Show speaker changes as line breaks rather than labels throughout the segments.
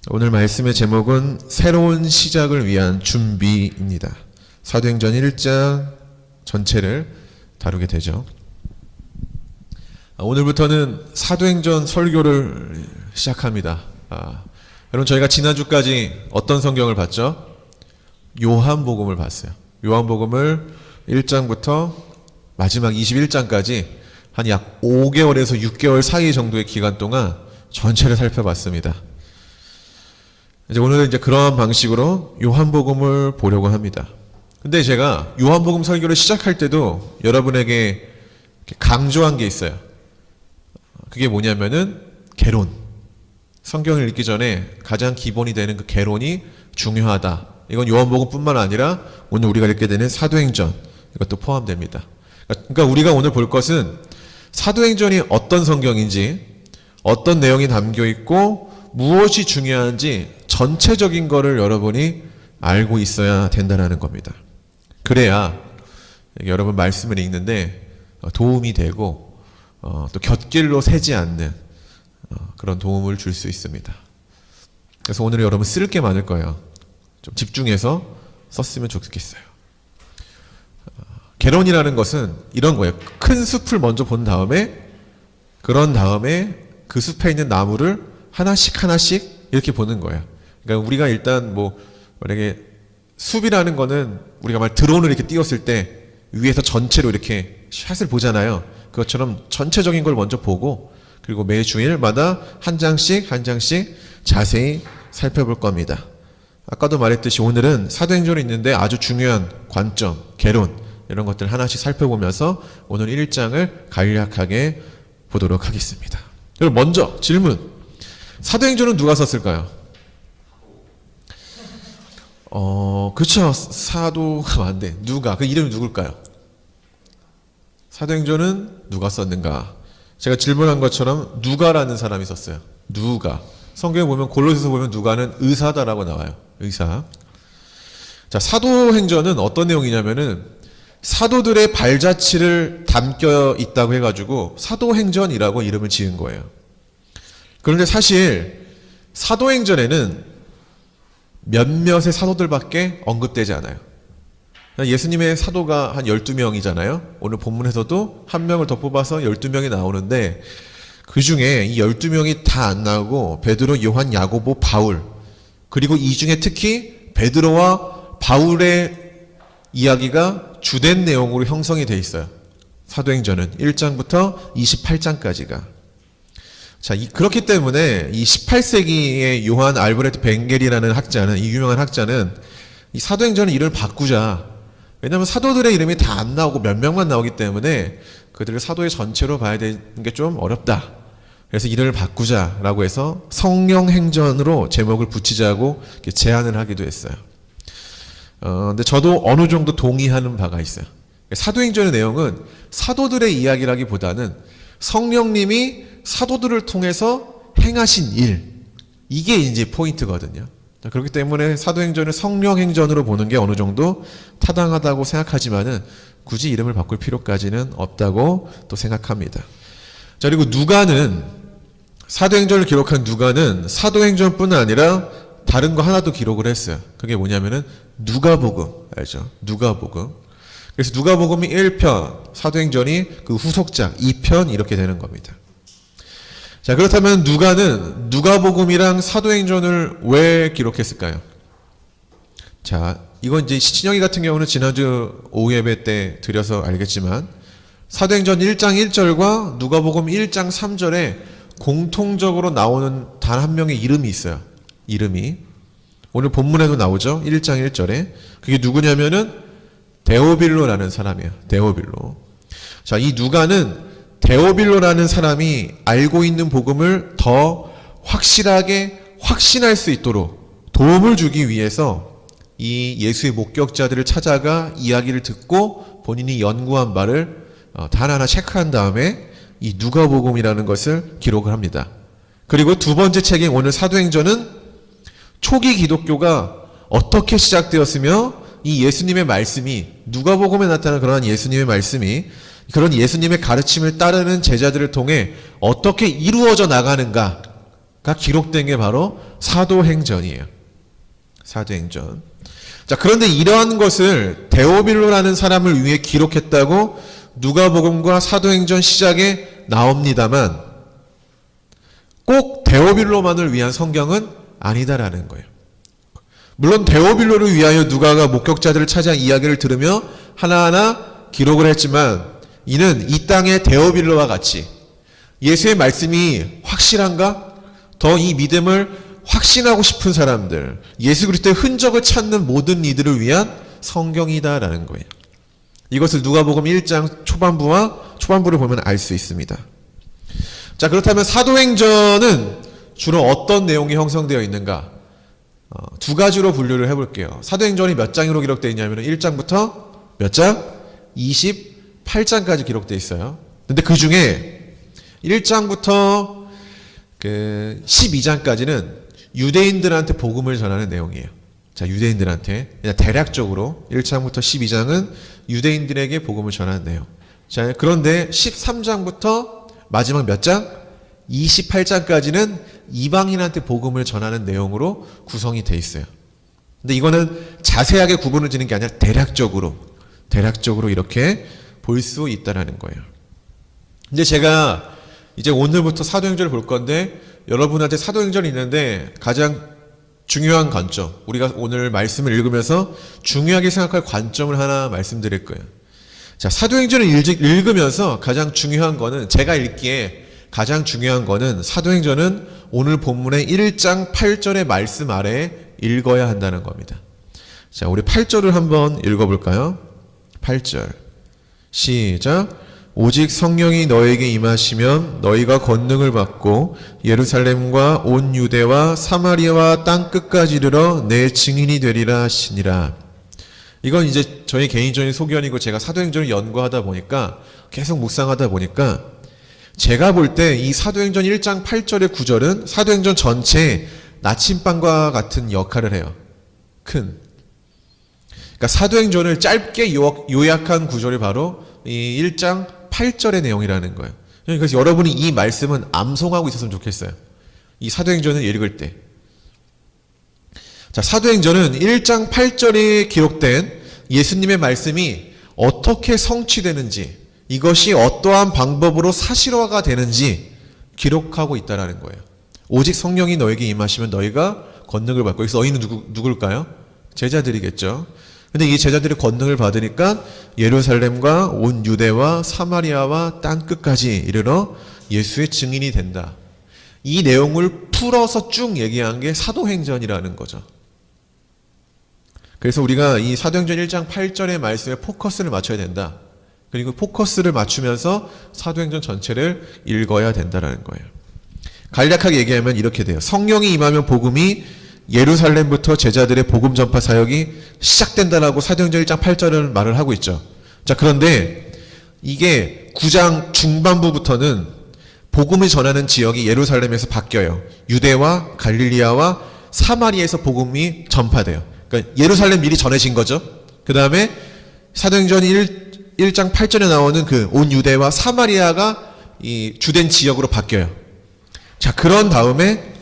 오늘 말씀의 제목은 새로운 시작을 위한 준비입니다. 사도행전 1장 전체를 다루게 되죠. 오늘부터는 사도행전 설교를 시작합니다. 여러분, 저희가 지난주까지 어떤 성경을 봤죠? 요한복음을 봤어요. 요한복음을 1장부터 마지막 21장까지 한 약 5개월에서 6개월 사이 정도의 기간 동안 전체를 살펴봤습니다. 이제 오늘은 그러한 방식으로 요한복음을 보려고 합니다. 근데 제가 요한복음 설교를 시작할 때도 여러분에게 강조한 게 있어요. 그게 뭐냐면은 개론. 성경을 읽기 전에 가장 기본이 되는 그 개론이 중요하다. 이건 요한복음뿐만 아니라 오늘 우리가 읽게 되는 사도행전, 이것도 포함됩니다. 그러니까 우리가 오늘 볼 것은 사도행전이 어떤 성경인지, 어떤 내용이 담겨 있고 무엇이 중요한지 전체적인 거를 여러분이 알고 있어야 된다는 겁니다. 그래야 여러분 말씀을 읽는데 도움이 되고 또 곁길로 새지 않는 그런 도움을 줄 수 있습니다. 그래서 오늘 여러분 쓸 게 많을 거예요. 좀 집중해서 썼으면 좋겠어요. 개론이라는 것은 이런 거예요. 큰 숲을 먼저 본 다음에 그 숲에 있는 나무를 하나씩 이렇게 보는 거예요. 그러니까 우리가 일단 만약에 숲이라는 거는 우리가 드론을 이렇게 띄웠을 때 위에서 전체로 이렇게 샷을 보잖아요. 그것처럼 전체적인 걸 먼저 보고 그리고 매 주일마다 한 장씩 자세히 살펴볼 겁니다. 아까도 말했듯이 오늘은 사도행전이 있는데 아주 중요한 관점, 개론 이런 것들 하나씩 살펴보면서 오늘 1장을 간략하게 보도록 하겠습니다. 그럼 먼저 질문. 사도행전은 누가 썼을까요? 그쵸. 사도가 맞네. 누가? 그 이름이 누굴까요? 사도행전은 누가 썼는가? 제가 질문한 것처럼 누가라는 사람이 썼어요. 누가. 성경에 보면 골로새서 보면 누가는 의사다라고 나와요. 의사. 자, 사도행전은 어떤 내용이냐면은 사도들의 발자취를 담겨 있다고 해가지고 사도행전이라고 이름을 지은 거예요. 그런데 사실 사도행전에는 몇몇의 사도들밖에 언급되지 않아요. 예수님의 사도가 한 12명이잖아요. 오늘 본문에서도 한 명을 더 뽑아서 12명이 나오는데 그 중에 이 12명이 다 안 나오고 베드로, 요한, 야고보, 바울, 그리고 이 중에 특히 베드로와 바울의 이야기가 주된 내용으로 형성이 돼 있어요. 사도행전은 1장부터 28장까지가. 자, 그렇기 때문에 이 18세기의 요한 알브레트 벵겔이라는 학자는, 이 유명한 학자는 이 사도행전의 이름을 바꾸자. 왜냐하면 사도들의 이름이 다 안 나오고 몇 명만 나오기 때문에 그들을 사도의 전체로 봐야 되는 게 좀 어렵다. 그래서 이름을 바꾸자라고 해서 성령행전으로 제목을 붙이자고 이렇게 제안을 하기도 했어요. 근데 저도 어느 정도 동의하는 바가 있어요. 사도행전의 내용은 사도들의 이야기라기보다는 성령님이 사도들을 통해서 행하신 일, 이게 이제 포인트거든요. 그렇기 때문에 사도행전을 성령행전으로 보는 게 어느 정도 타당하다고 생각하지만은 굳이 이름을 바꿀 필요까지는 없다고 또 생각합니다. 자, 그리고 누가는, 사도행전을 기록한 누가는 사도행전뿐 아니라 다른 거 하나도 기록을 했어요. 그게 뭐냐면은 누가복음, 알죠? 누가복음. 그래서 누가복음이 1편, 사도행전이 그 후속작 2편 이렇게 되는 겁니다. 자, 그렇다면 누가는 누가복음이랑 사도행전을 왜 기록했을까요? 자, 이건 이제 신영이 같은 경우는 지난주 오후 예배 때 드려서 알겠지만 사도행전 1장 1절과 누가복음 1장 3절에 공통적으로 나오는 단 한 명의 이름이 있어요. 이름이. 오늘 본문에도 나오죠. 1장 1절에. 그게 누구냐면은 데오빌로라는 사람이에요. 데오빌로. 자, 이 누가는 데오빌로라는 사람이 알고 있는 복음을 더 확실하게 확신할 수 있도록 도움을 주기 위해서 이 예수의 목격자들을 찾아가 이야기를 듣고 본인이 연구한 바를 단 하나 체크한 다음에 이 누가복음이라는 것을 기록을 합니다. 그리고 두 번째 책인 오늘 사도행전은 초기 기독교가 어떻게 시작되었으며 이 예수님의 말씀이, 누가복음에 나타난 그러한 예수님의 말씀이 그런 예수님의 가르침을 따르는 제자들을 통해 어떻게 이루어져 나가는가, 기록된 게 바로 사도행전이에요. 사도행전. 자, 그런데 이러한 것을 데오빌로라는 사람을 위해 기록했다고 누가복음과 사도행전 시작에 나옵니다만 꼭 데오빌로만을 위한 성경은 아니다라는 거예요. 물론 데오빌로를 위하여 누가가 목격자들을 찾아 이야기를 들으며 하나하나 기록을 했지만 이는 이 땅의 데오빌로와 같이 예수의 말씀이 확실한가? 더 이 믿음을 확신하고 싶은 사람들, 예수 그리스도의 흔적을 찾는 모든 이들을 위한 성경이다라는 거예요. 이것을 누가복음 1장 초반부를 보면 알 수 있습니다. 자, 그렇다면 사도행전은 주로 어떤 내용이 형성되어 있는가? 두 가지로 분류를 해볼게요. 사도행전이 몇 장으로 기록되어 있냐면 1장부터 몇 장? 28장까지 기록되어 있어요. 근데 그 중에 1장부터 12장까지는 유대인들한테 복음을 전하는 내용이에요. 자, 유대인들한테 그냥 대략적으로 1장부터 12장은 유대인들에게 복음을 전하는 내용. 자, 그런데 13장부터 마지막 몇 장? 28장까지는 이방인한테 복음을 전하는 내용으로 구성이 돼 있어요. 근데 이거는 자세하게 구분을 지는 게 아니라 대략적으로 이렇게 볼 수 있다라는 거예요. 근데 제가 이제 오늘부터 사도행전을 볼 건데 여러분한테 사도행전이 있는데 가장 중요한 관점, 우리가 오늘 말씀을 읽으면서 중요하게 생각할 관점을 하나 말씀드릴 거예요. 자, 사도행전을 읽으면서 가장 중요한 거는, 제가 읽기에 가장 중요한 거는 사도행전은 오늘 본문의 1장 8절의 말씀 아래에 읽어야 한다는 겁니다. 자, 우리 8절을 한번 읽어볼까요? 8절 시작. 오직 성령이 너에게 임하시면 너희가 권능을 받고 예루살렘과 온 유대와 사마리아와 땅끝까지 이르러 내 증인이 되리라 하시니라. 이건 이제 저희 개인적인 소견이고 제가 사도행전을 연구하다 보니까 계속 묵상하다 보니까 제가 볼 때 이 사도행전 1장 8절의 구절은 사도행전 전체의 나침반과 같은 역할을 해요. 그러니까 사도행전을 짧게 요약한 구절이 바로 이 1장 8절의 내용이라는 거예요. 그래서 여러분이 이 말씀은 암송하고 있었으면 좋겠어요. 이 사도행전을 읽을 때. 자, 사도행전은 1장 8절에 기록된 예수님의 말씀이 어떻게 성취되는지, 이것이 어떠한 방법으로 사실화가 되는지 기록하고 있다라는 거예요. 오직 성령이 너에게 임하시면 너희가 권능을 받고, 그래서 너희는 누굴까요? 제자들이겠죠. 근데 이 제자들이 권능을 받으니까 예루살렘과 온 유대와 사마리아와 땅끝까지 이르러 예수의 증인이 된다. 이 내용을 풀어서 쭉 얘기한 게 사도행전이라는 거죠. 그래서 우리가 이 사도행전 1장 8절의 말씀에 포커스를 맞춰야 된다. 그리고 포커스를 맞추면서 사도행전 전체를 읽어야 된다는 거예요. 간략하게 얘기하면 이렇게 돼요. 성령이 임하면 복음이 예루살렘부터 제자들의 복음 전파 사역이 시작된다라고 사도행전 1장 8절은 말을 하고 있죠. 자, 그런데 이게 9장 중반부부터는 복음을 전하는 지역이 예루살렘에서 바뀌어요. 유대와 갈릴리아와 사마리아에서 복음이 전파돼요. 그러니까 예루살렘 미리 전해진 거죠. 그 다음에 사도행전 1장 8절에 나오는 그 온 유대와 사마리아가 이 주된 지역으로 바뀌어요. 자, 그런 다음에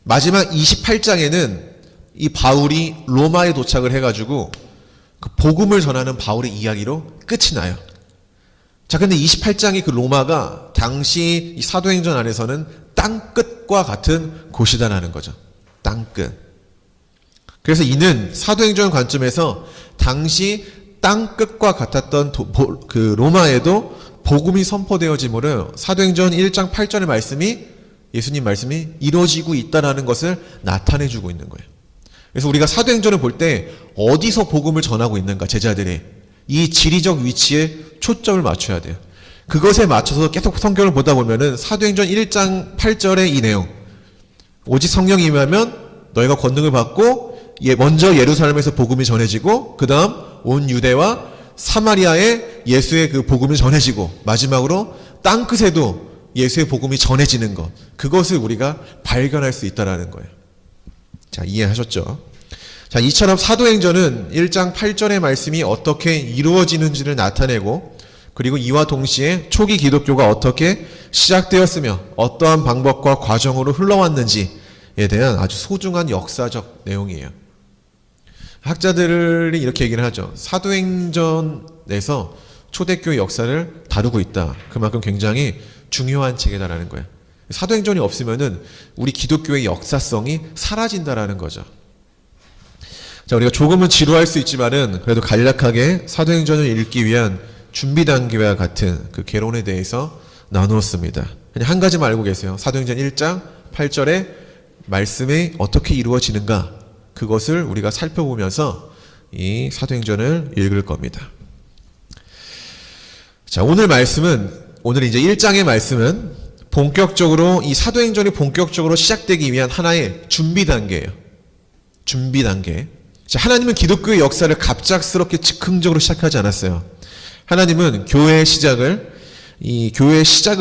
마지막 28장에는 이 바울이 로마에 도착을 해가지고 그 복음을 전하는 바울의 이야기로 끝이 나요. 자, 근데 28장이 그 로마가 당시 이 사도행전 안에서는 땅끝과 같은 곳이다라는 거죠. 땅끝. 그래서 이는 사도행전 관점에서 당시 땅끝과 같았던 그 로마에도 복음이 선포되어짐으로 사도행전 1장 8절의 말씀이, 예수님 말씀이 이루어지고 있다는 것을 나타내주고 있는 거예요. 그래서 우리가 사도행전을 볼 때 어디서 복음을 전하고 있는가, 제자들이 이 지리적 위치에 초점을 맞춰야 돼요. 그것에 맞춰서 계속 성경을 보다 보면은 사도행전 1장 8절의 이 내용, 오직 성령이 임하면 너희가 권능을 받고 먼저 예루살렘에서 복음이 전해지고 그 다음 온 유대와 사마리아에 예수의 그 복음이 전해지고 마지막으로 땅끝에도 예수의 복음이 전해지는 것, 그것을 우리가 발견할 수 있다는 거예요. 자, 이해하셨죠? 자, 이처럼 사도행전은 1장 8절의 말씀이 어떻게 이루어지는지를 나타내고 그리고 이와 동시에 초기 기독교가 어떻게 시작되었으며 어떠한 방법과 과정으로 흘러왔는지에 대한 아주 소중한 역사적 내용이에요. 학자들이 이렇게 얘기를 하죠. 사도행전에서 초대교회 역사를 다루고 있다. 그만큼 굉장히 중요한 책이다라는 거예요. 사도행전이 없으면은 우리 기독교의 역사성이 사라진다라는 거죠. 자, 우리가 조금은 지루할 수 있지만은 그래도 간략하게 사도행전을 읽기 위한 준비 단계와 같은 그 개론에 대해서 나누었습니다. 그냥 한 가지만 알고 계세요. 사도행전 1장 8절에 말씀이 어떻게 이루어지는가, 그것을 우리가 살펴보면서 이 사도행전을 읽을 겁니다. 자, 오늘 이제 1장의 말씀은 본격적으로 이 사도행전이 본격적으로 시작되기 위한 하나의 준비 단계예요. 준비 단계. 자, 하나님은 기독교의 역사를 갑작스럽게 즉흥적으로 시작하지 않았어요. 하나님은 교회의 시작을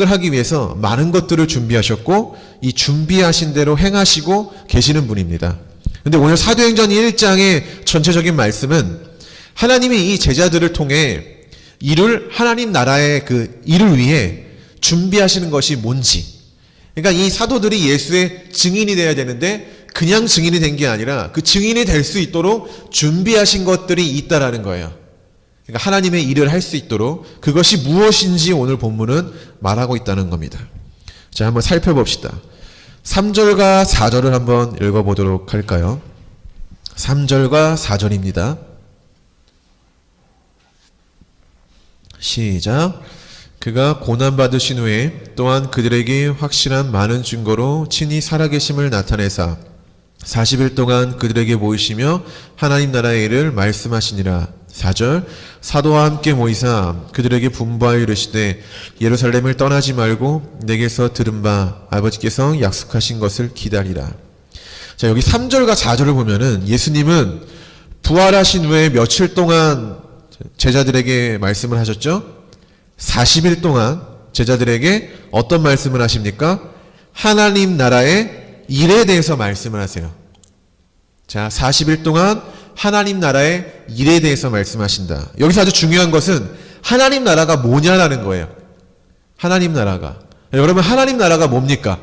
하기 위해서 많은 것들을 준비하셨고, 이 준비하신 대로 행하시고 계시는 분입니다. 근데 오늘 사도행전 1장의 전체적인 말씀은 하나님이 이 제자들을 통해 하나님 나라의 그 일을 위해 준비하시는 것이 뭔지. 그러니까 이 사도들이 예수의 증인이 되어야 되는데 그냥 증인이 된 게 아니라 그 증인이 될 수 있도록 준비하신 것들이 있다라는 거예요. 그러니까 하나님의 일을 할 수 있도록 그것이 무엇인지 오늘 본문은 말하고 있다는 겁니다. 자, 한번 살펴봅시다. 3절과 4절을 한번 읽어보도록 할까요? 3절과 4절입니다. 시작. 그가 고난받으신 후에 또한 그들에게 확실한 많은 증거로 친히 살아계심을 나타내사 40일 동안 그들에게 모이시며 하나님 나라의 일을 말씀하시니라. 4절. 사도와 함께 모이사 그들에게 분부하여 이르시되 예루살렘을 떠나지 말고 내게서 들은 바 아버지께서 약속하신 것을 기다리라. 자, 여기 3절과 4절을 보면은 예수님은 부활하신 후에 며칠 동안 제자들에게 말씀을 하셨죠? 40일 동안 제자들에게 어떤 말씀을 하십니까? 하나님 나라의 일에 대해서 말씀을 하세요. 자, 40일 동안 하나님 나라의 일에 대해서 말씀하신다. 여기서 아주 중요한 것은 하나님 나라가 뭐냐라는 거예요. 하나님 나라가. 여러분, 하나님 나라가 뭡니까?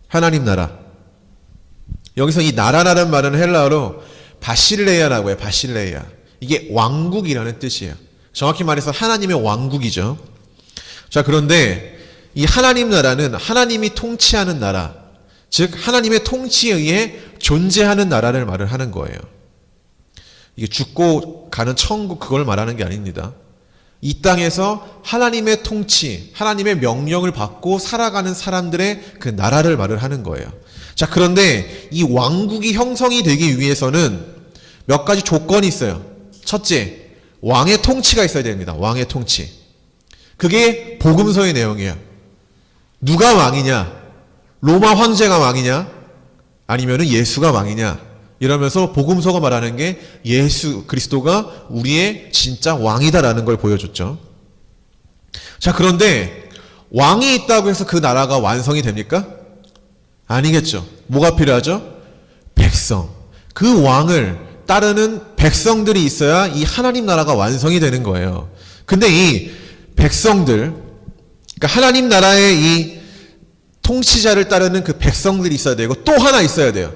하나님 나라. 여기서 이 나라라는 말은 헬라어로 바실레야라고 해요. 바실레야. 이게 왕국이라는 뜻이에요. 정확히 말해서 하나님의 왕국이죠. 자, 그런데 이 하나님 나라는 하나님이 통치하는 나라, 즉 하나님의 통치에 의해 존재하는 나라를 말을 하는 거예요. 이게 죽고 가는 천국, 그걸 말하는 게 아닙니다. 이 땅에서 하나님의 통치, 하나님의 명령을 받고 살아가는 사람들의 그 나라를 말을 하는 거예요. 자, 그런데 이 왕국이 형성이 되기 위해서는 몇 가지 조건이 있어요. 첫째, 왕의 통치가 있어야 됩니다. 왕의 통치. 그게 복음서의 내용이에요. 누가 왕이냐? 로마 황제가 왕이냐? 아니면은 예수가 왕이냐? 이러면서 복음서가 말하는 게 예수 그리스도가 우리의 진짜 왕이다라는 걸 보여줬죠. 자, 그런데 왕이 있다고 해서 그 나라가 완성이 됩니까? 아니겠죠. 뭐가 필요하죠? 백성. 그 왕을 따르는 백성들이 있어야 이 하나님 나라가 완성이 되는 거예요. 근데 이 백성들, 그러니까 하나님 나라의 이 통치자를 따르는 그 백성들이 있어야 되고 또 하나 있어야 돼요.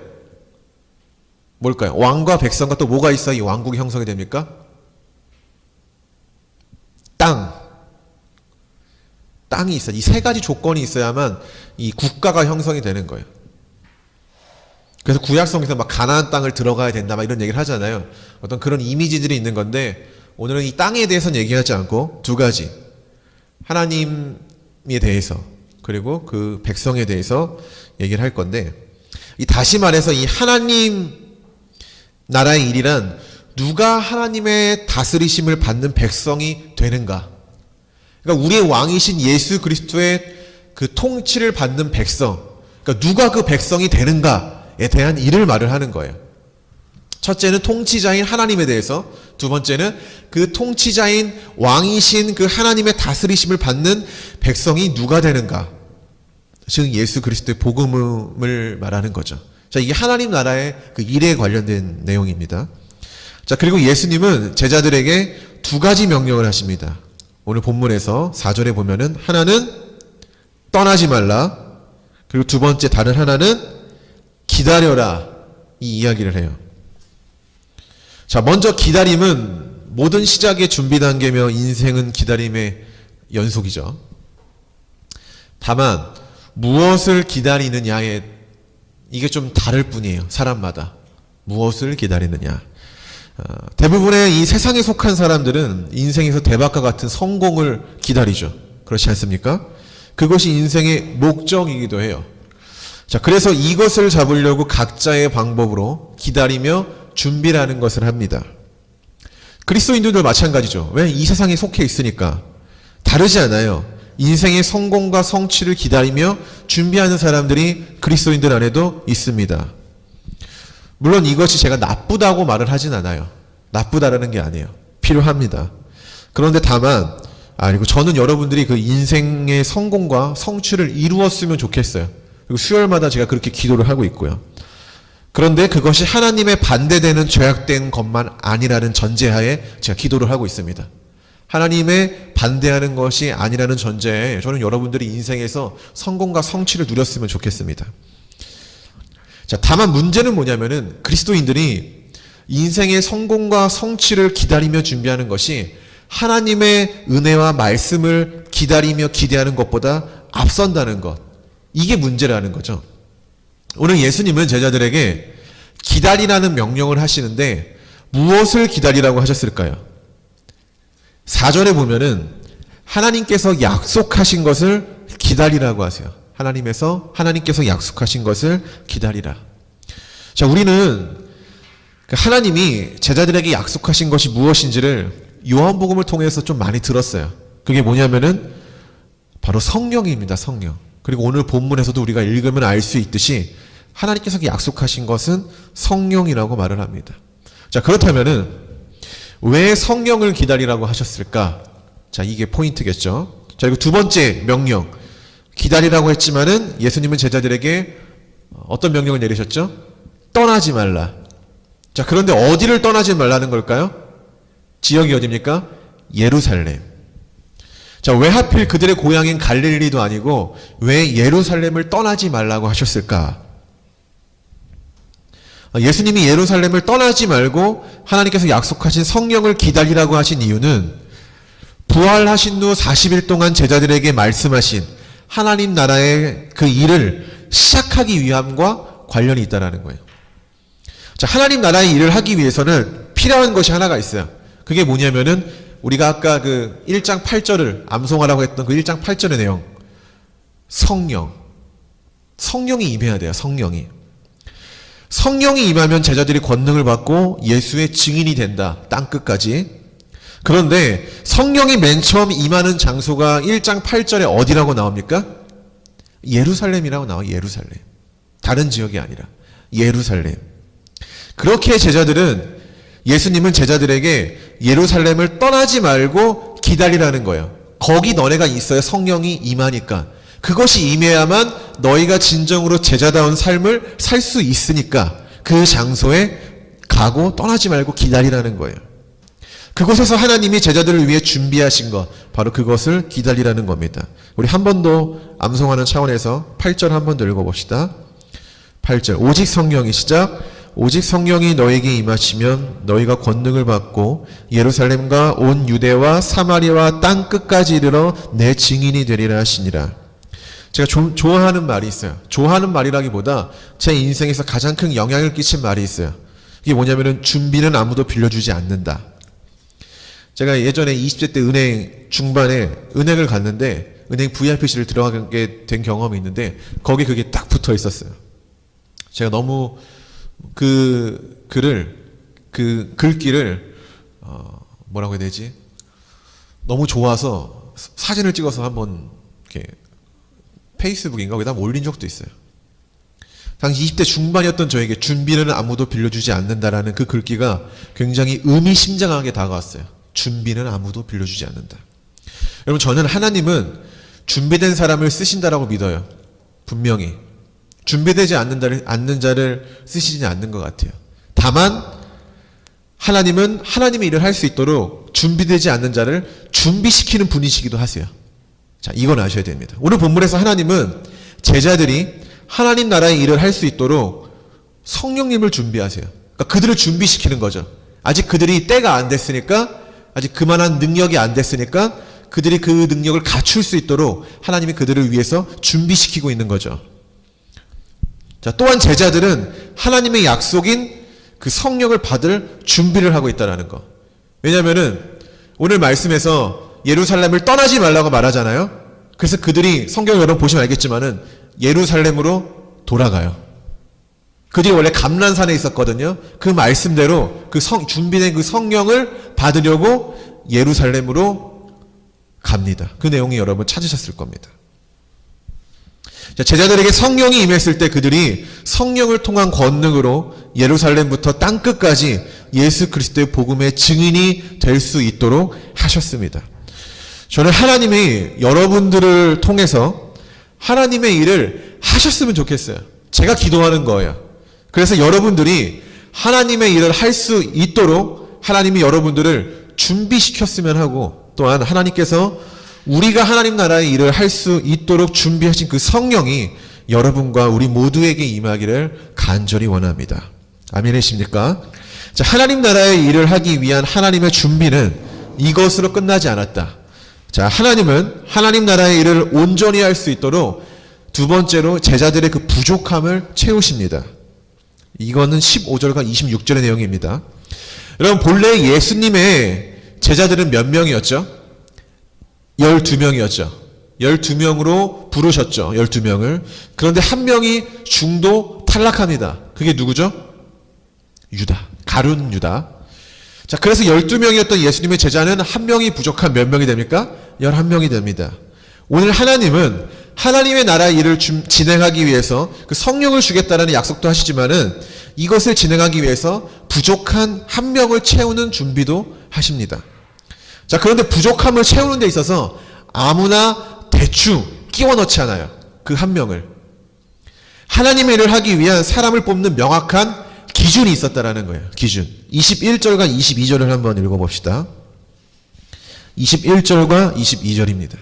뭘까요? 왕과 백성과 또 뭐가 있어야 이 왕국이 형성이 됩니까? 땅이 있어요. 이 세 가지 조건이 있어야만 이 국가가 형성이 되는 거예요. 그래서 구약성에서 막 가나안 땅을 들어가야 된다 막 이런 얘기를 하잖아요. 어떤 그런 이미지들이 있는 건데 오늘은 이 땅에 대해서는 얘기하지 않고 두 가지, 하나님에 대해서 그리고 그 백성에 대해서 얘기를 할 건데, 이 다시 말해서 이 하나님 나라의 일이란 누가 하나님의 다스리심을 받는 백성이 되는가. 그러니까 우리의 왕이신 예수 그리스도의 그 통치를 받는 백성, 그러니까 누가 그 백성이 되는가에 대한 일을 말을 하는 거예요. 첫째는 통치자인 하나님에 대해서, 두 번째는 그 통치자인 왕이신 그 하나님의 다스리심을 받는 백성이 누가 되는가, 즉 예수 그리스도의 복음을 말하는 거죠. 자, 이게 하나님 나라의 그 일에 관련된 내용입니다. 자, 그리고 예수님은 제자들에게 두 가지 명령을 하십니다. 오늘 본문에서 4절에 보면은 하나는 떠나지 말라. 그리고 두 번째 다른 하나는 기다려라. 이 이야기를 해요. 자, 먼저 기다림은 모든 시작의 준비 단계며 인생은 기다림의 연속이죠. 다만 무엇을 기다리느냐에 이게 좀 다를 뿐이에요. 사람마다. 무엇을 기다리느냐. 대부분의 이 세상에 속한 사람들은 인생에서 대박과 같은 성공을 기다리죠. 그렇지 않습니까? 그것이 인생의 목적이기도 해요. 자, 그래서 이것을 잡으려고 각자의 방법으로 기다리며 준비라는 것을 합니다. 그리스도인들도 마찬가지죠. 왜? 이 세상에 속해 있으니까. 다르지 않아요. 인생의 성공과 성취를 기다리며 준비하는 사람들이 그리스도인들 안에도 있습니다. 물론 이것이 제가 나쁘다고 말을 하진 않아요. 나쁘다라는 게 아니에요. 필요합니다. 그런데 다만, 그리고 저는 여러분들이 그 인생의 성공과 성취를 이루었으면 좋겠어요. 그리고 수요일마다 제가 그렇게 기도를 하고 있고요. 그런데 그것이 하나님의 반대되는 죄악된 것만 아니라는 전제하에 제가 기도를 하고 있습니다. 하나님의 반대하는 것이 아니라는 전제에 저는 여러분들이 인생에서 성공과 성취를 누렸으면 좋겠습니다. 자, 다만 문제는 뭐냐면은 그리스도인들이 인생의 성공과 성취를 기다리며 준비하는 것이 하나님의 은혜와 말씀을 기다리며 기대하는 것보다 앞선다는 것. 이게 문제라는 거죠. 오늘 예수님은 제자들에게 기다리라는 명령을 하시는데 무엇을 기다리라고 하셨을까요? 4절에 보면은 하나님께서 약속하신 것을 기다리라고 하세요. 하나님께서 약속하신 것을 기다리라. 자, 우리는 하나님이 제자들에게 약속하신 것이 무엇인지를 요한복음을 통해서 좀 많이 들었어요. 그게 뭐냐면은 바로 성령입니다. 성령. 그리고 오늘 본문에서도 우리가 읽으면 알 수 있듯이 하나님께서 약속하신 것은 성령이라고 말을 합니다. 자, 그렇다면은 왜 성령을 기다리라고 하셨을까? 자, 이게 포인트겠죠. 자, 그리고 두 번째 명령. 기다리라고 했지만은 예수님은 제자들에게 어떤 명령을 내리셨죠? 떠나지 말라. 자, 그런데 어디를 떠나지 말라는 걸까요? 지역이 어디입니까? 예루살렘. 자, 왜 하필 그들의 고향인 갈릴리도 아니고 왜 예루살렘을 떠나지 말라고 하셨을까? 예수님이 예루살렘을 떠나지 말고 하나님께서 약속하신 성령을 기다리라고 하신 이유는 부활하신 후 40일 동안 제자들에게 말씀하신 하나님 나라의 그 일을 시작하기 위함과 관련이 있다는 거예요. 자, 하나님 나라의 일을 하기 위해서는 필요한 것이 하나가 있어요. 그게 뭐냐면은 우리가 아까 그 1장 8절을 암송하라고 했던 그 1장 8절의 내용. 성령이 임해야 돼요. 성령이 임하면 제자들이 권능을 받고 예수의 증인이 된다. 땅끝까지. 그런데 성령이 맨 처음 임하는 장소가 1장 8절에 어디라고 나옵니까? 예루살렘이라고 나와요. 예루살렘. 다른 지역이 아니라 예루살렘. 그렇게 예수님은 제자들에게 예루살렘을 떠나지 말고 기다리라는 거예요. 거기 너네가 있어야 성령이 임하니까. 그것이 임해야만 너희가 진정으로 제자다운 삶을 살 수 있으니까 그 장소에 가고 떠나지 말고 기다리라는 거예요. 그곳에서 하나님이 제자들을 위해 준비하신 것, 바로 그것을 기다리라는 겁니다. 우리 한 번 더 암송하는 차원에서 8절 한 번 더 읽어봅시다. 8절. 오직 성령이 시작. 오직 성령이 너에게 임하시면 너희가 권능을 받고 예루살렘과 온 유대와 사마리아와 땅 끝까지 이르러 내 증인이 되리라 하시니라. 제가 좋아하는 말이 있어요. 좋아하는 말이라기보다 제 인생에서 가장 큰 영향을 끼친 말이 있어요. 이게 뭐냐면은 준비는 아무도 빌려주지 않는다. 제가 예전에 20대 때 은행 중반에 은행을 갔는데 은행 VIP실을 들어가게 된 경험이 있는데 거기 그게 딱 붙어 있었어요. 제가 너무 그 글귀를 뭐라고 해야 되지? 너무 좋아서 사진을 찍어서 한번 이렇게 페이스북인가 거기다 올린 적도 있어요. 당시 20대 중반이었던 저에게 준비는 아무도 빌려주지 않는다라는 그 글귀가 굉장히 의미심장하게 다가왔어요. 준비는 아무도 빌려주지 않는다. 여러분, 저는 하나님은 준비된 사람을 쓰신다라고 믿어요. 분명히. 준비되지 않는 자를 쓰시지 않는 것 같아요. 다만 하나님은 하나님의 일을 할 수 있도록 준비되지 않는 자를 준비시키는 분이시기도 하세요. 자, 이건 아셔야 됩니다. 오늘 본문에서 하나님은 제자들이 하나님 나라의 일을 할 수 있도록 성령님을 준비하세요. 그러니까 그들을 준비시키는 거죠. 아직 그들이 때가 안 됐으니까, 아직 그만한 능력이 안 됐으니까 그들이 그 능력을 갖출 수 있도록 하나님이 그들을 위해서 준비시키고 있는 거죠. 자, 또한 제자들은 하나님의 약속인 그 성령을 받을 준비를 하고 있다는 거. 왜냐하면은 오늘 말씀에서 예루살렘을 떠나지 말라고 말하잖아요. 그래서 그들이 성경을 여러분 보시면 알겠지만은 예루살렘으로 돌아가요. 그들이 원래 감난산에 있었거든요. 그 말씀대로 준비된 그 성령을 받으려고 예루살렘으로 갑니다. 그 내용이 여러분 찾으셨을 겁니다. 자, 제자들에게 성령이 임했을 때 그들이 성령을 통한 권능으로 예루살렘부터 땅끝까지 예수 그리스도의 복음의 증인이 될 수 있도록 하셨습니다. 저는 하나님이 여러분들을 통해서 하나님의 일을 하셨으면 좋겠어요. 제가 기도하는 거예요. 그래서 여러분들이 하나님의 일을 할 수 있도록 하나님이 여러분들을 준비시켰으면 하고, 또한 하나님께서 우리가 하나님 나라의 일을 할 수 있도록 준비하신 그 성령이 여러분과 우리 모두에게 임하기를 간절히 원합니다. 아멘이십니까? 자, 하나님 나라의 일을 하기 위한 하나님의 준비는 이것으로 끝나지 않았다. 자, 하나님은 하나님 나라의 일을 온전히 할 수 있도록 두 번째로 제자들의 그 부족함을 채우십니다. 이거는 15절과 26절의 내용입니다. 여러분, 본래 예수님의 제자들은 몇 명이었죠? 12명이었죠. 12명으로 부르셨죠. 12명을. 그런데 한 명이 중도 탈락합니다. 그게 누구죠? 유다. 가룟 유다. 자, 그래서 12명이었던 예수님의 제자는 한 명이 부족한 몇 명이 됩니까? 11명이 됩니다. 오늘 하나님은 하나님의 나라의 일을 진행하기 위해서 그 성령을 주겠다라는 약속도 하시지만은 이것을 진행하기 위해서 부족한 한 명을 채우는 준비도 하십니다. 자, 그런데 부족함을 채우는 데 있어서 아무나 대충 끼워 넣지 않아요. 그 한 명을. 하나님의 일을 하기 위한 사람을 뽑는 명확한 기준이 있었다라는 거예요. 기준. 21절과 22절을 한번 읽어봅시다. 21절과 22절입니다.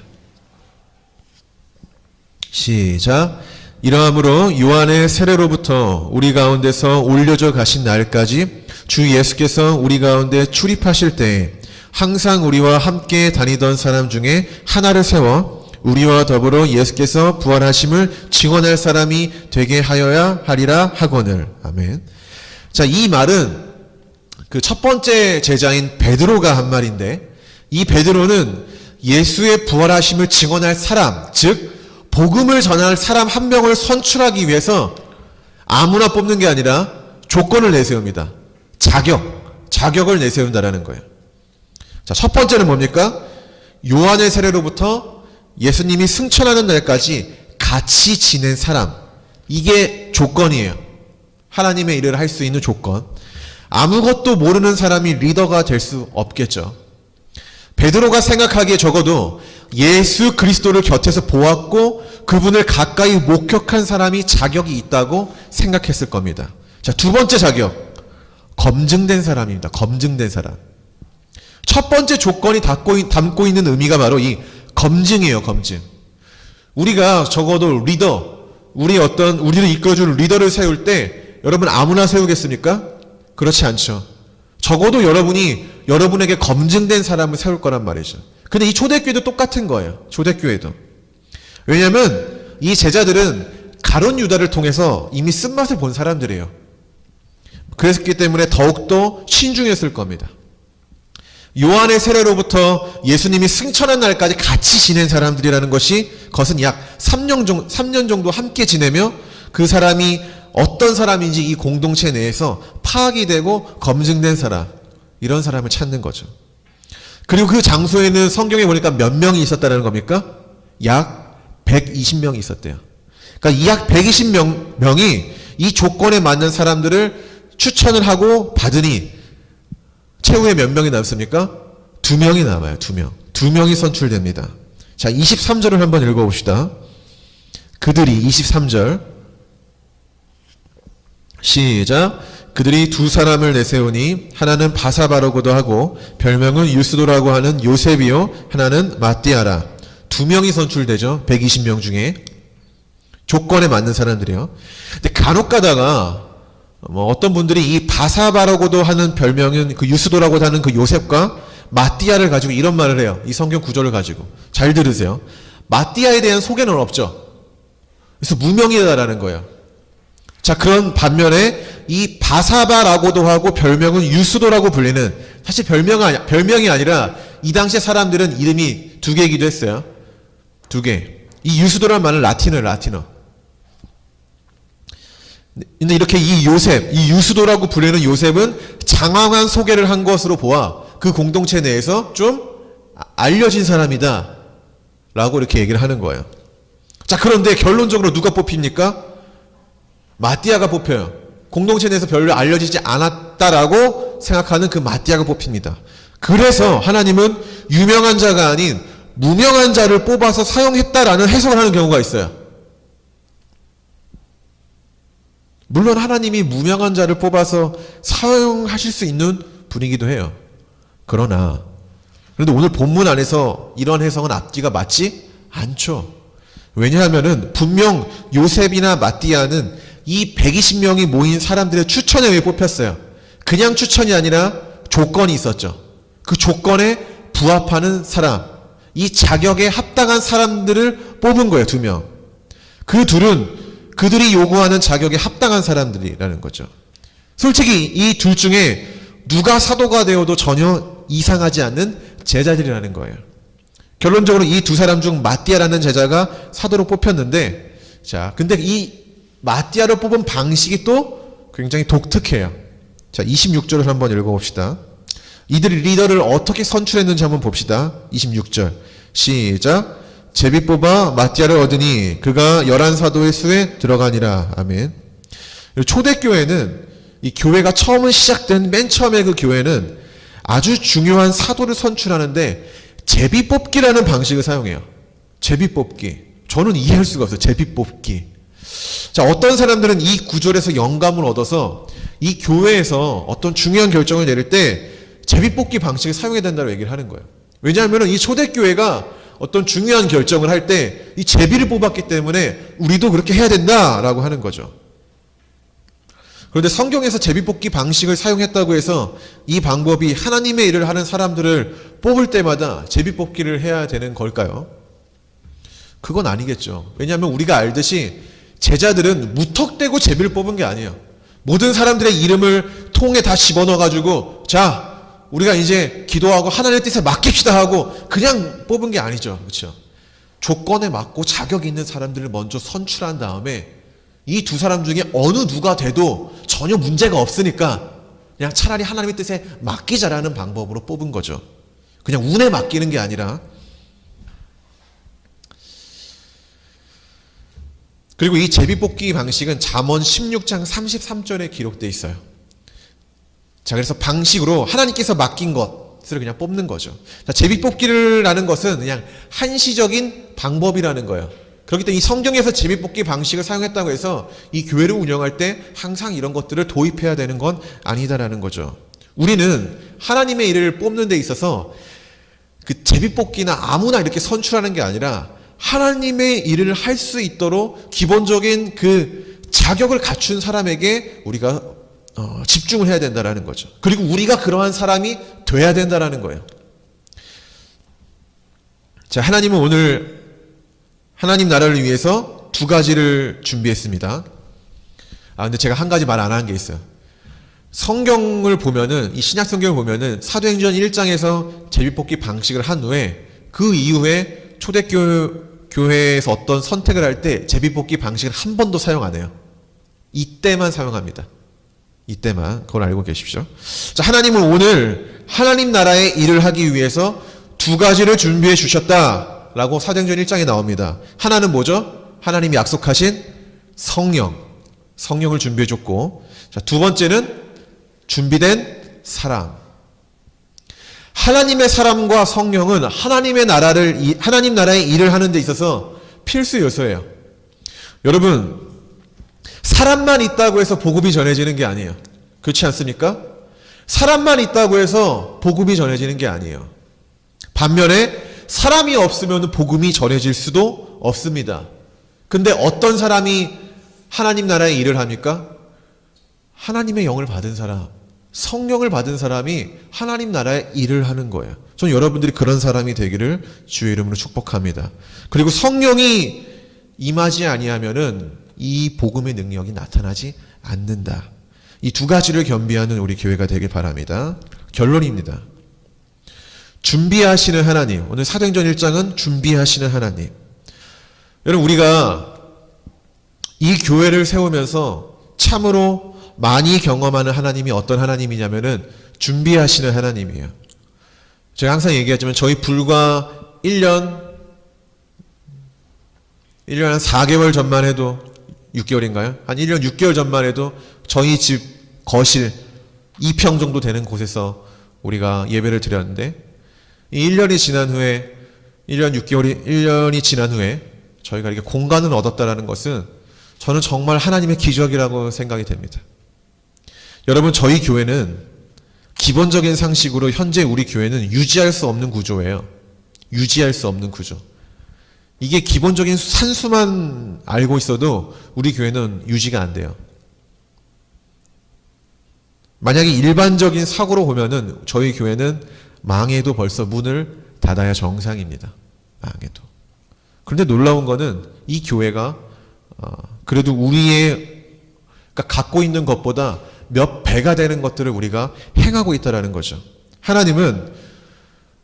시작. 이러함으로 요한의 세례로부터 우리 가운데서 올려져 가신 날까지 주 예수께서 우리 가운데 출입하실 때에 항상 우리와 함께 다니던 사람 중에 하나를 세워 우리와 더불어 예수께서 부활하심을 증언할 사람이 되게 하여야 하리라 하거늘. 아멘. 자, 이 말은 그 첫 번째 제자인 베드로가 한 말인데, 이 베드로는 예수의 부활하심을 증언할 사람, 즉 복음을 전할 사람 한 명을 선출하기 위해서 아무나 뽑는 게 아니라 조건을 내세웁니다. 자격을 내세운다라는 거예요. 자, 첫 번째는 뭡니까? 요한의 세례로부터 예수님이 승천하는 날까지 같이 지낸 사람. 이게 조건이에요. 하나님의 일을 할 수 있는 조건. 아무것도 모르는 사람이 리더가 될 수 없겠죠. 베드로가 생각하기에 적어도 예수 그리스도를 곁에서 보았고 그분을 가까이 목격한 사람이 자격이 있다고 생각했을 겁니다. 자, 두 번째 자격. 검증된 사람입니다. 검증된 사람. 첫 번째 조건이 담고 있는 의미가 바로 이 검증이에요. 검증. 우리가 적어도 우리를 이끌어줄 리더를 세울 때 여러분 아무나 세우겠습니까? 그렇지 않죠. 적어도 여러분에게 검증된 사람을 세울 거란 말이죠. 근데 이 초대교회도 똑같은 거예요. 초대교회도. 왜냐하면 이 제자들은 가룟 유다를 통해서 이미 쓴맛을 본 사람들이에요. 그랬기 때문에 더욱더 신중했을 겁니다. 요한의 세례로부터 예수님이 승천한 날까지 같이 지낸 사람들이라는 그것은 약 3년 정도 함께 지내며 그 사람이 어떤 사람인지 이 공동체 내에서 파악이 되고 검증된 사람, 이런 사람을 찾는 거죠. 그리고 그 장소에는 성경에 보니까 몇 명이 있었다는 겁니까? 약 120명이 있었대요. 그러니까 이 약 120명이 이 조건에 맞는 사람들을 추천을 하고 받으니 최후에 몇 명이 남습니까? 2명이 남아요. 2명. 2명이 선출됩니다. 자, 23절을 한번 읽어봅시다. 그들이 23절 시작. 그들이 두 사람을 내세우니 하나는 바사바라고도 하고 별명은 유스도라고 하는 요셉이요 하나는 마띠아라. 두 명이 선출되죠. 120명 중에 조건에 맞는 사람들이요. 근데 간혹 가다가 어떤 분들이 이 바사바라고도 하는 별명은 그 유스도라고 하는 그 요셉과 마띠아를 가지고 이런 말을 해요. 이 성경 구절을 가지고. 잘 들으세요. 마띠아에 대한 소개는 없죠. 그래서 무명이다라는 거예요. 자, 그런 반면에 이 바사바라고도 하고 별명은 유스도라고 불리는, 사실 별명이 아니라 이 당시에 사람들은 이름이 두 개이기도 했어요. 두 개. 이 유스도란 말은 라틴어. 근데 이렇게 이 요셉, 이 유스도라고 불리는 요셉은 장황한 소개를 한 것으로 보아 그 공동체 내에서 좀 알려진 사람이다 라고 이렇게 얘기를 하는 거예요. 자, 그런데 결론적으로 누가 뽑힙니까? 마띠아가 뽑혀요. 공동체 내에서 별로 알려지지 않았다라고 생각하는 그 마띠아가 뽑힙니다. 그래서 하나님은 유명한 자가 아닌 무명한 자를 뽑아서 사용했다라는 해석을 하는 경우가 있어요. 물론 하나님이 무명한 자를 뽑아서 사용하실 수 있는 분이기도 해요. 그런데 오늘 본문 안에서 이런 해석은 앞뒤가 맞지 않죠. 왜냐하면은 분명 요셉이나 마띠아는 이 120명이 모인 사람들의 추천에 의해 뽑혔어요. 그냥 추천이 아니라 조건이 있었죠. 그 조건에 부합하는 사람, 이 자격에 합당한 사람들을 뽑은 거예요. 2명. 그 둘은 그들이 요구하는 자격에 합당한 사람들이라는 거죠. 솔직히 이 둘 중에 누가 사도가 되어도 전혀 이상하지 않는 제자들이라는 거예요. 결론적으로 이 두 사람 중 마띠아라는 제자가 사도로 뽑혔는데, 자, 근데 이 마띠아를 뽑은 방식이 또 굉장히 독특해요. 자, 26절을 한번 읽어봅시다. 이들이 리더를 어떻게 선출했는지 한번 봅시다. 26절. 시작. 제비 뽑아 마띠아를 얻으니 그가 11사도의 수에 들어가니라. 아멘. 초대교회는 이 교회가 처음 시작된 맨 처음에 그 교회는 아주 중요한 사도를 선출하는데 제비 뽑기라는 방식을 사용해요. 제비 뽑기. 저는 이해할 수가 없어요. 제비 뽑기. 자, 어떤 사람들은 이 구절에서 영감을 얻어서 이 교회에서 어떤 중요한 결정을 내릴 때 제비 뽑기 방식을 사용해야 된다고 얘기를 하는 거예요. 왜냐하면 이 초대교회가 어떤 중요한 결정을 할 때 이 제비를 뽑았기 때문에 우리도 그렇게 해야 된다라고 하는 거죠. 그런데 성경에서 제비 뽑기 방식을 사용했다고 해서 이 방법이 하나님의 일을 하는 사람들을 뽑을 때마다 제비 뽑기를 해야 되는 걸까요? 그건 아니겠죠. 왜냐하면 우리가 알듯이 제자들은 무턱대고 제비를 뽑은 게 아니에요. 모든 사람들의 이름을 통에 다 집어넣어가지고 자, 우리가 이제 기도하고 하나님의 뜻에 맡깁시다 하고 그냥 뽑은 게 아니죠. 그렇죠? 조건에 맞고 자격이 있는 사람들을 먼저 선출한 다음에 이 두 사람 중에 어느 누가 돼도 전혀 문제가 없으니까 그냥 차라리 하나님의 뜻에 맡기자라는 방법으로 뽑은 거죠. 그냥 운에 맡기는 게 아니라. 그리고 이 제비뽑기 방식은 잠언 16장 33절에 기록되어 있어요. 자, 그래서 방식으로 하나님께서 맡긴 것을 그냥 뽑는 거죠. 자, 제비뽑기라는 것은 그냥 한시적인 방법이라는 거예요. 그렇기 때문에 이 성경에서 제비뽑기 방식을 사용했다고 해서 이 교회를 운영할 때 항상 이런 것들을 도입해야 되는 건 아니다라는 거죠. 우리는 하나님의 일을 뽑는 데 있어서 그 제비뽑기나 아무나 이렇게 선출하는 게 아니라 하나님의 일을 할 수 있도록 기본적인 그 자격을 갖춘 사람에게 우리가 집중을 해야 된다라는 거죠. 그리고 우리가 그러한 사람이 돼야 된다라는 거예요. 자, 하나님은 오늘 하나님 나라를 위해서 두 가지를 준비했습니다. 근데 제가 한 가지 말 안 한 게 있어요. 성경을 보면은, 이 신약 성경을 보면은 사도행전 1장에서 제비뽑기 방식을 한 후에 그 이후에 초대교회에서 어떤 선택을 할 때 제비뽑기 방식을 한 번도 사용 안 해요. 이때만 사용합니다. 이때만. 그걸 알고 계십시오. 자, 하나님은 오늘 하나님 나라의 일을 하기 위해서 두 가지를 준비해 주셨다라고 사도행전 1장에 나옵니다. 하나는 뭐죠? 하나님이 약속하신 성령을 준비해 줬고, 자, 두 번째는 준비된 사람. 하나님의 사람과 성령은 하나님 나라의 일을 하는 데 있어서 필수 요소예요. 여러분, 사람만 있다고 해서 복음이 전해지는 게 아니에요. 그렇지 않습니까? 사람만 있다고 해서 복음이 전해지는 게 아니에요. 반면에 사람이 없으면 복음이 전해질 수도 없습니다. 근데 어떤 사람이 하나님 나라의 일을 합니까? 하나님의 영을 받은 사람, 성령을 받은 사람이 하나님 나라의 일을 하는 거예요. 저는 여러분들이 그런 사람이 되기를 주의 이름으로 축복합니다. 그리고 성령이 임하지 아니하면은 이 복음의 능력이 나타나지 않는다. 이 두 가지를 겸비하는 우리 교회가 되길 바랍니다. 결론입니다. 준비하시는 하나님. 오늘 사도행전 1장은 준비하시는 하나님. 여러분, 우리가 이 교회를 세우면서 참으로 많이 경험하는 하나님이 어떤 하나님이냐면은 준비하시는 하나님이에요. 제가 항상 얘기하지만 저희 불과 1년 한 4개월 전만 해도 6개월인가요? 한 1년 6개월 전만 해도 저희 집 거실 2평 정도 되는 곳에서 우리가 예배를 드렸는데 이 1년이 지난 후에 1년이 지난 후에 저희가 이렇게 공간을 얻었다라는 것은 저는 정말 하나님의 기적이라고 생각이 됩니다. 여러분, 저희 교회는 기본적인 상식으로 현재 우리 교회는 유지할 수 없는 구조예요. 유지할 수 없는 구조. 이게 기본적인 산수만 알고 있어도 우리 교회는 유지가 안 돼요. 만약에 일반적인 사고로 보면은 저희 교회는 망해도 벌써 문을 닫아야 정상입니다. 망해도. 그런데 놀라운 거는 이 교회가 그래도 우리가 갖고 있는 것보다 몇 배가 되는 것들을 우리가 행하고 있다는 거죠. 하나님은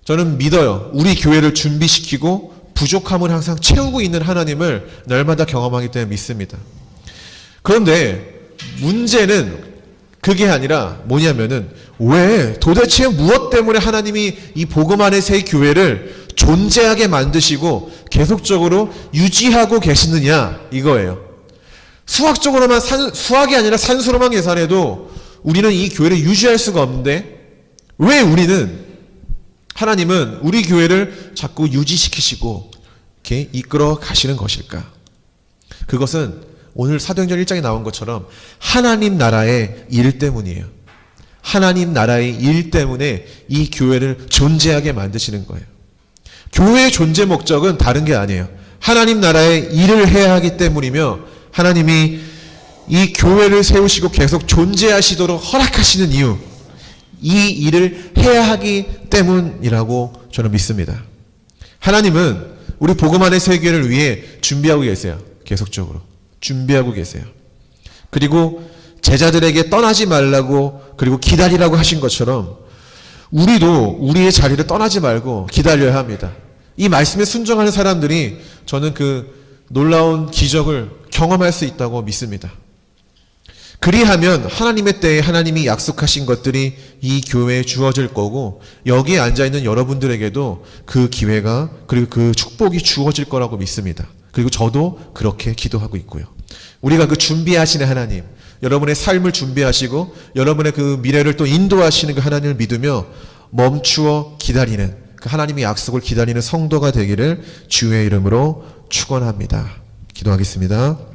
저는 믿어요. 우리 교회를 준비시키고 부족함을 항상 채우고 있는 하나님을 날마다 경험하기 때문에 믿습니다. 그런데 문제는 그게 아니라 뭐냐면은 왜 도대체 무엇 때문에 하나님이 이 복음 안의 새 교회를 존재하게 만드시고 계속적으로 유지하고 계시느냐 이거예요. 수학이 아니라 산수로만 계산해도 우리는 이 교회를 유지할 수가 없는데 왜 하나님은 우리 교회를 자꾸 유지시키시고 이렇게 이끌어 가시는 것일까? 그것은 오늘 사도행전 1장에 나온 것처럼 하나님 나라의 일 때문이에요. 하나님 나라의 일 때문에 이 교회를 존재하게 만드시는 거예요. 교회의 존재 목적은 다른 게 아니에요. 하나님 나라의 일을 해야 하기 때문이며 하나님이 이 교회를 세우시고 계속 존재하시도록 허락하시는 이유, 이 일을 해야 하기 때문이라고 저는 믿습니다. 하나님은 우리 복음 안의 세계를 위해 준비하고 계세요. 계속적으로 준비하고 계세요. 그리고 제자들에게 떠나지 말라고 그리고 기다리라고 하신 것처럼 우리도 우리의 자리를 떠나지 말고 기다려야 합니다. 이 말씀에 순종하는 사람들이 저는 그 놀라운 기적을 경험할 수 있다고 믿습니다. 그리하면 하나님의 때에 하나님이 약속하신 것들이 이 교회에 주어질 거고 여기에 앉아있는 여러분들에게도 그 기회가 그리고 그 축복이 주어질 거라고 믿습니다. 그리고 저도 그렇게 기도하고 있고요. 우리가 그 준비하시는 하나님, 여러분의 삶을 준비하시고 여러분의 그 미래를 또 인도하시는 그 하나님을 믿으며 멈추어 기다리는 그 하나님의 약속을 기다리는 성도가 되기를 주의 이름으로 축원합니다. 기도하겠습니다.